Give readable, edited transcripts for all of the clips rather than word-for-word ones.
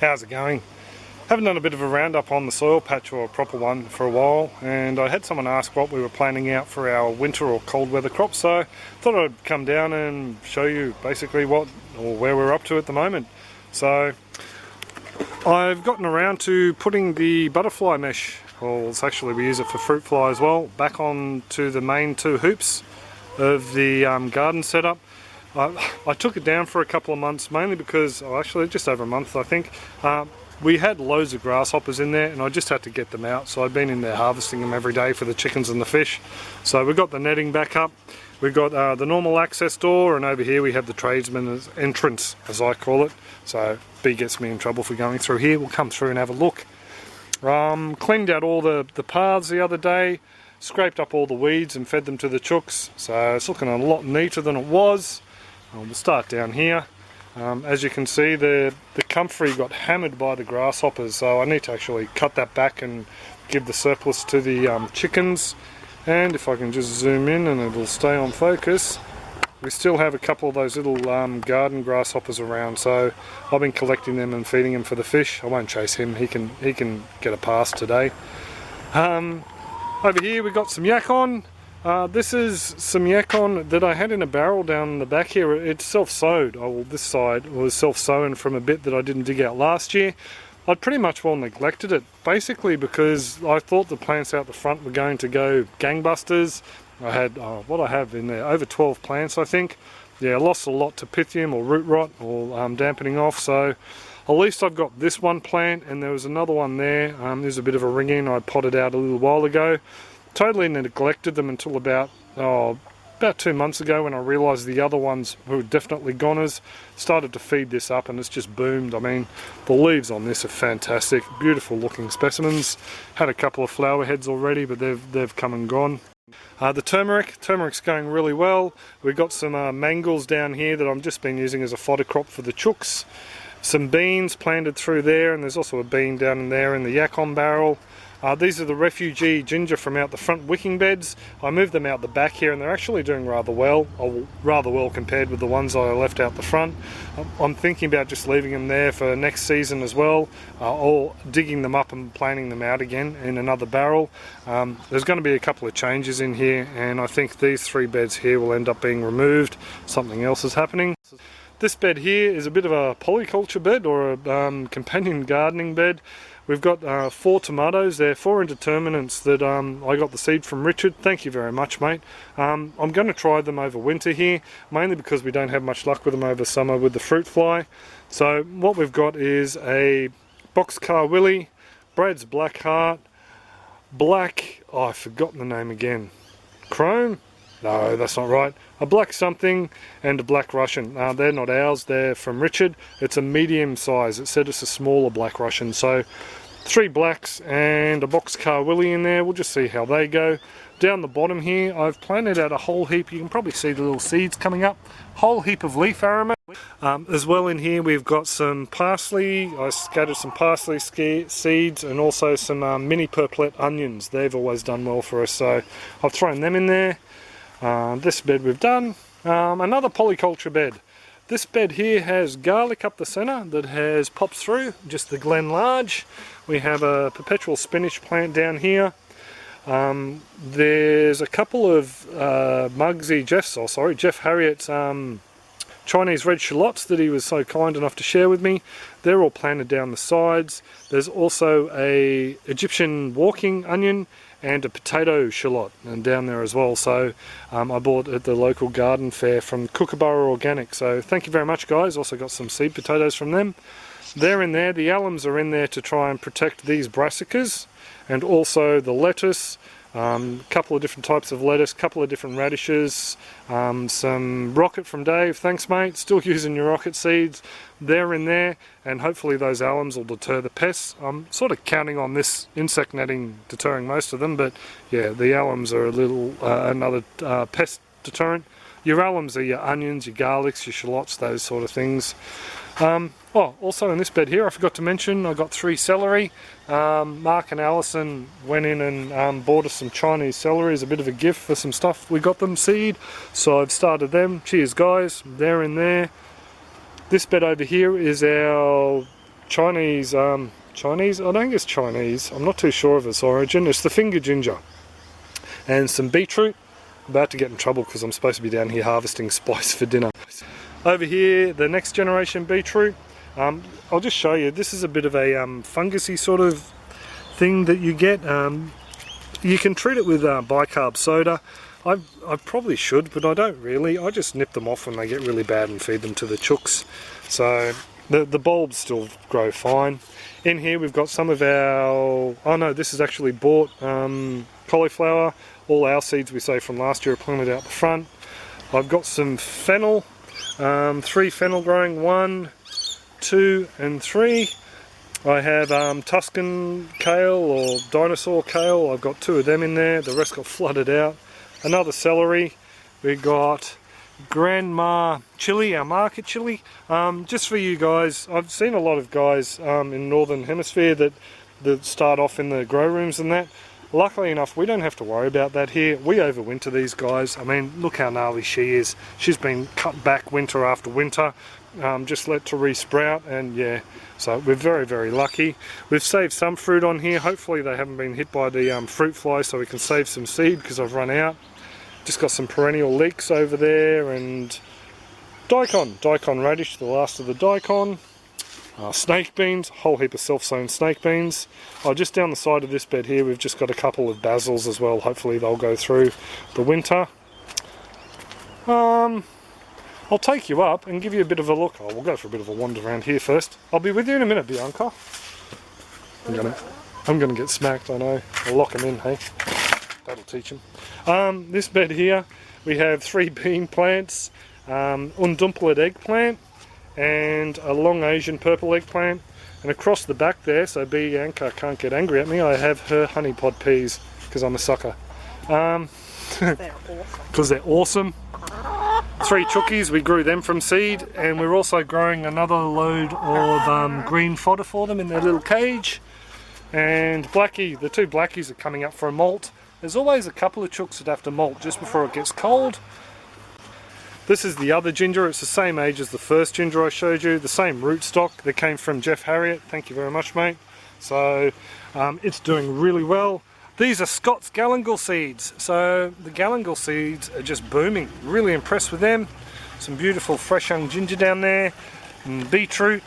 How's it going? Haven't done a bit of a roundup on the soil patch, or a proper one, for a while, and I had someone ask what we were planning out for our winter or cold weather crops, so I thought I'd come down and show you basically what or where we're up to at the moment. So I've gotten around to putting the butterfly mesh, or actually we use it for fruit fly as well, back onto the main two hoops of the garden setup. I took it down for a couple of months, mainly because, actually just over a month I think, we had loads of grasshoppers in there and I just had to get them out, so I've been in there harvesting them every day for the chickens and the fish. So we've got the netting back up, we've got the normal access door, and over here we have the tradesman's entrance, as I call it. So B gets me in trouble for going through here. We'll come through and have a look. Cleaned out all the paths the other day, scraped up all the weeds and fed them to the chooks, so it's looking a lot neater than it was. We'll start down here. As you can see, the comfrey got hammered by the grasshoppers, so I need to actually cut that back and give the surplus to the chickens. And if I can just zoom in and it'll stay on focus, we still have a couple of those little garden grasshoppers around, so I've been collecting them and feeding them for the fish. I won't chase him, he can get a pass today. Over here we got some yakon. This is some yakon that I had in a barrel down the back here. It's self-sowed. Oh, well, this side was self-sown from a bit that I didn't dig out last year. I'd pretty much well neglected it, basically because I thought the plants out the front were going to go gangbusters. I had, what I have in there, over 12 plants I think. Yeah, I lost a lot to pythium or root rot or dampening off, so at least I've got this one plant, and there was another one there. There's a bit of a ring in, I potted out a little while ago. Totally neglected them until about 2 months ago, when I realised the other ones who were definitely goners started to feed this up, and it's just boomed. I mean, the leaves on this are fantastic, beautiful looking specimens. Had a couple of flower heads already, but they've come and gone. The turmeric's going really well. We've got some mangels down here that I've just been using as a fodder crop for the chooks. Some beans planted through there, and there's also a bean down in there in the yakon barrel. These are the refugee ginger from out the front wicking beds. I moved them out the back here and they're actually doing rather well, compared with the ones I left out the front. I'm thinking about just leaving them there for next season as well, or digging them up and planting them out again in another barrel. There's going to be a couple of changes in here, and I think these 3 beds here will end up being removed. Something else is happening. This bed here is a bit of a polyculture bed, or a companion gardening bed. We've got 4 tomatoes. They're 4 indeterminates that I got the seed from Richard. Thank you very much, mate. I'm going to try them over winter here, mainly because we don't have much luck with them over summer with the fruit fly. So what we've got is a boxcar willy, Brad's black heart, black, I've forgotten the name again, chrome? No, that's not right. A black something and a black Russian. They're not ours, they're from Richard. It's a medium size. It said it's a smaller black Russian. So 3 blacks and a boxcar willy in there. We'll just see how they go. Down the bottom here, I've planted out a whole heap. You can probably see the little seeds coming up. Whole heap of leaf aromat. As well in here we've got some parsley. I scattered some parsley seeds and also some mini purplet onions. They've always done well for us, so I've thrown them in there. This bed we've done. Another polyculture bed. This bed here has garlic up the centre that has popped through, just the Glen Large. We have a perpetual spinach plant down here. There's a couple of Jeff Harriet's Chinese red shallots that he was so kind enough to share with me. They're all planted down the sides. There's also a Egyptian walking onion and a potato shallot and down there as well. So I bought at the local garden fair from Kookaburra Organic. So thank you very much, guys. Also got some seed potatoes from them. They're in there. The alums are in there to try and protect these brassicas, and also the lettuce. Couple of different types of lettuce, couple of different radishes, some rocket from Dave, thanks mate, still using your rocket seeds. They're in there, and hopefully those alums will deter the pests. I'm sort of counting on this insect netting deterring most of them, but yeah, the alums are a little another pest deterrent. Your alums are your onions, your garlics, your shallots, those sort of things. Also in this bed here, I forgot to mention, I got 3 celery. Mark and Alison went in and bought us some Chinese celery as a bit of a gift for some stuff we got them seed. So I've started them. Cheers guys, they're in there. This bed over here is our Chinese, Chinese? I don't think it's Chinese. I'm not too sure of its origin. It's the finger ginger. And some beetroot. I'm about to get in trouble because I'm supposed to be down here harvesting spice for dinner. Over here, the next generation beetroot. I'll just show you. This is a bit of a fungusy sort of thing that you get. You can treat it with bicarb soda. I probably should, but I don't really. I just nip them off when they get really bad and feed them to the chooks. So the bulbs still grow fine. In here we've got some of our, oh no, this is actually bought cauliflower. All our seeds we saved from last year are planted out the front. I've got some fennel, 3 fennel growing, 1, 2 and 3. I have Tuscan kale or dinosaur kale. I've got 2 of them in there. The rest got flooded out. Another celery. We got grandma chili, our market chili. Just for you guys, I've seen a lot of guys in northern hemisphere that start off in the grow rooms and that. Luckily enough, we don't have to worry about that here. We overwinter these guys. I mean, look how gnarly she is. She's been cut back winter after winter, just let to re-sprout, and yeah, so we're very, very lucky. We've saved some fruit on here. Hopefully they haven't been hit by the fruit fly, so we can save some seed because I've run out. Just got some perennial leeks over there, and daikon radish, the last of the daikon. Snake beans, a whole heap of self-sown snake beans. Just down the side of this bed here we've just got a couple of basils as well. Hopefully they'll go through the winter. I'll take you up and give you a bit of a look. We'll go for a bit of a wander around here first. I'll be with you in a minute, Bianca. I'm gonna get smacked, I know. I'll lock him in, hey? That'll teach him. This bed here, we have 3 bean plants, undumpled eggplant, and a long Asian purple eggplant. And across the back there, so Bianca can't get angry at me, I have her honey pod peas, because I'm a sucker. Because they're awesome. 3 chookies, we grew them from seed, and we're also growing another load of green fodder for them in their little cage. And Blackie, the 2 Blackies are coming up for a molt. There's always a couple of chooks that have to molt just before it gets cold. This is the other ginger. It's the same age as the first ginger I showed you, the same rootstock that came from Jeff Harriet. Thank you very much, mate. So it's doing really well. These are Scott's galangal seeds. So the galangal seeds are just booming. Really impressed with them. Some beautiful fresh young ginger down there. And beetroot,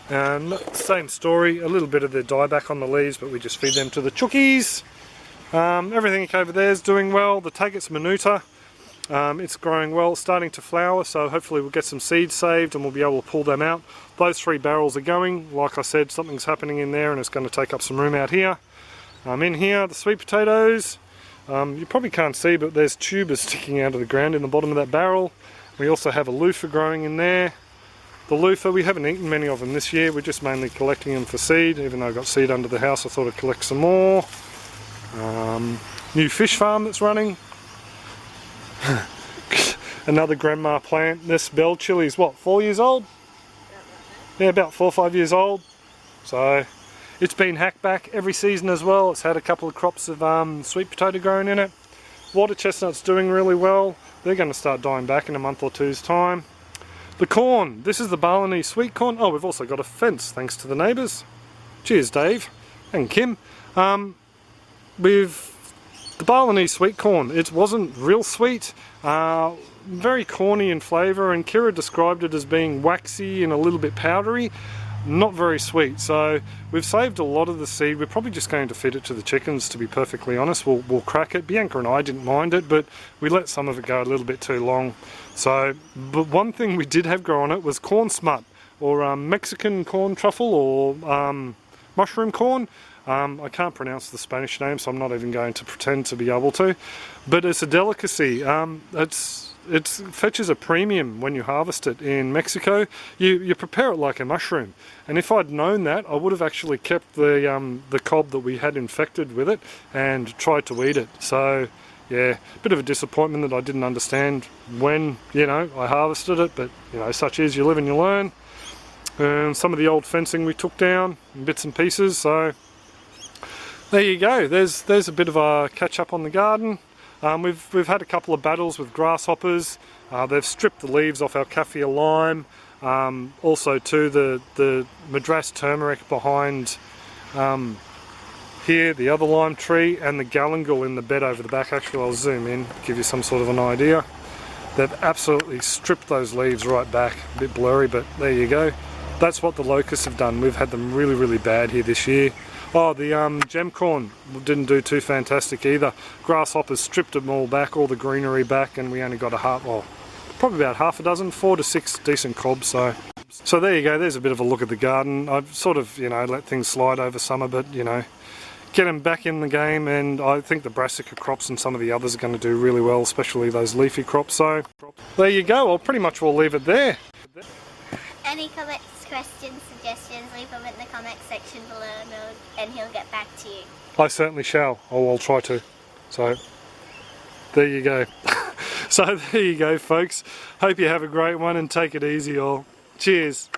same story. A little bit of the dieback on the leaves, but we just feed them to the chookies. Everything over there is doing well. The Taget's Minuta. It's growing well, starting to flower, so hopefully we'll get some seeds saved and we'll be able to pull them out. Those 3 barrels are going. Like I said, something's happening in there and it's going to take up some room out here. In here, the sweet potatoes. You probably can't see, but there's tubers sticking out of the ground in the bottom of that barrel. We also have a loofah growing in there. The loofah, we haven't eaten many of them this year. We're just mainly collecting them for seed. Even though I got seed under the house, I thought I'd collect some more. New fish farm that's running. Another grandma plant. This bell chili is what, 4 years old? Yeah, about 4 or 5 years old. So it's been hacked back every season as well. It's had a couple of crops of sweet potato growing in it. Water chestnut's doing really well. They're going to start dying back in a month or 2's time. The corn. This is the Balinese sweet corn. Oh, we've also got a fence thanks to the neighbours. Cheers, Dave and Kim. With the Balinese sweet corn, it wasn't real sweet, very corny in flavour, and Kira described it as being waxy and a little bit powdery, not very sweet. So we've saved a lot of the seed. We're probably just going to feed it to the chickens, to be perfectly honest. We'll crack it. Bianca and I didn't mind it, but we let some of it go a little bit too long. So, but one thing we did have grow on it was corn smut, or Mexican corn truffle, or mushroom corn. I can't pronounce the Spanish name, so I'm not even going to pretend to be able to. But it's a delicacy. It fetches a premium when you harvest it in Mexico. You prepare it like a mushroom. And if I'd known that, I would have actually kept the cob that we had infected with it and tried to eat it. So yeah, bit of a disappointment that I didn't understand when, I harvested it. But, such is, you live and you learn. And some of the old fencing we took down in bits and pieces, so there you go. There's a bit of a catch up on the garden. We've had a couple of battles with grasshoppers. They've stripped the leaves off our kaffir lime. Also too, the Madras turmeric behind here, the other lime tree, and the galangal in the bed over the back. Actually, I'll zoom in, give you some sort of an idea. They've absolutely stripped those leaves right back. A bit blurry, but there you go. That's what the locusts have done. We've had them really, really bad here this year. Oh, the gem corn didn't do too fantastic either. Grasshoppers stripped them all back, all the greenery back, and we only got probably about half a dozen, 4 to 6 decent cobs. So there you go, there's a bit of a look at the garden. I've sort of, let things slide over summer, but, get them back in the game, and I think the brassica crops and some of the others are going to do really well, especially those leafy crops. So there you go, I'll pretty much will leave it there. Any comments, questions, suggestions, leave them in the comments section below and he'll get back to you. I certainly shall, or I'll try to. So there you go. So there you go, folks. Hope you have a great one and take it easy all. Cheers.